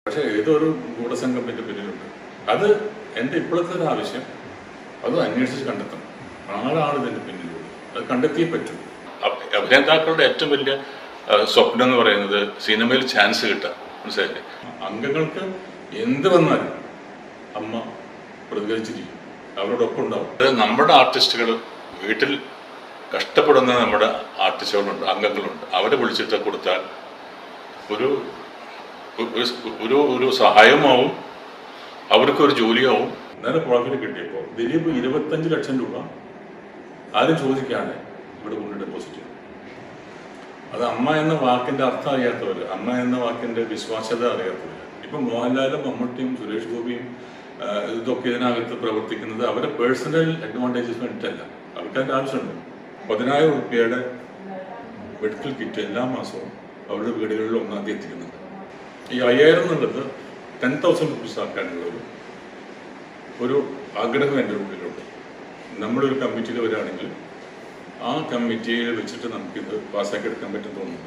പക്ഷേ ഏതൊരു ഗൂഢസംഘം എൻ്റെ പിന്നിലുണ്ട്. അത് എൻ്റെ ഇപ്പോഴത്തെ ഒരു ആവശ്യം, അത് അന്വേഷിച്ച് കണ്ടെത്തണം. ആളാണ് ഇതിൻ്റെ പിന്നിലുള്ളത്, അത് കണ്ടെത്തിയേ പറ്റും. അഭിനേതാക്കളുടെ ഏറ്റവും വലിയ സ്വപ്നം എന്ന് പറയുന്നത് സിനിമയിൽ ചാൻസ് കിട്ടുക, മനസ്സിലായില്ലേ? അംഗങ്ങൾക്ക് എന്ത് വന്നാലും അമ്മ പ്രതികരിച്ചിരിക്കും, അവരോടൊപ്പം ഉണ്ടാവും. അത് നമ്മുടെ ആർട്ടിസ്റ്റുകൾ വീട്ടിൽ കഷ്ടപ്പെടുന്ന നമ്മുടെ ആർട്ടിസ്റ്റുകളുണ്ട്, അംഗങ്ങളുണ്ട്. അവരെ വിളിച്ചിട്ട് കൊടുത്താൽ ഒരു ഒരു ഒരു സഹായമാവും, അവർക്കൊരു ജോലിയാവും. നേരെ പ്രോഫിറ്റ് കിട്ടിയപ്പോൾ ദിലീപ് 25 ലക്ഷം രൂപ ആരും ചോദിക്കാതെ ഇവിടെ കൊണ്ട് ഡെപ്പോസിറ്റ് ചെയ്തു. അത് അമ്മ എന്ന വാക്കിൻ്റെ അർത്ഥം അറിയാത്തവർ, അമ്മ എന്ന വാക്കിൻ്റെ വിശ്വാസ്യത അറിയാത്തവർ. ഇപ്പം മോഹൻലാലും മമ്മൂട്ടിയും സുരേഷ് ഗോപിയും ഇതൊക്കെ ഇതിനകത്ത് പ്രവർത്തിക്കുന്നത് അവരുടെ പേഴ്സണൽ അഡ്വാൻറ്റേജസ് വേണ്ടിയിട്ടല്ല. അവർക്ക് അതിൻ്റെ ആവശ്യമുണ്ട്. 10,000 രൂപയുടെ മെഡിക്കൽ കിറ്റ് എല്ലാ മാസവും അവരുടെ വീടുകളിൽ ഒന്നാം എത്തിക്കുന്നുണ്ട്. ഈ 5,000 എന്നുള്ളത് 10,000 റുപ്പീസ് ആക്കാനുള്ള ഒരു ആഗ്രഹം എൻ്റെ ഉള്ളിലുണ്ട്. നമ്മളൊരു കമ്മിറ്റിയിൽ വരികയാണെങ്കിൽ ആ കമ്മിറ്റിയിൽ വെച്ചിട്ട് നമുക്കിത് പാസ്സാക്കി എടുക്കാൻ പറ്റും തോന്നുന്നുണ്ട്.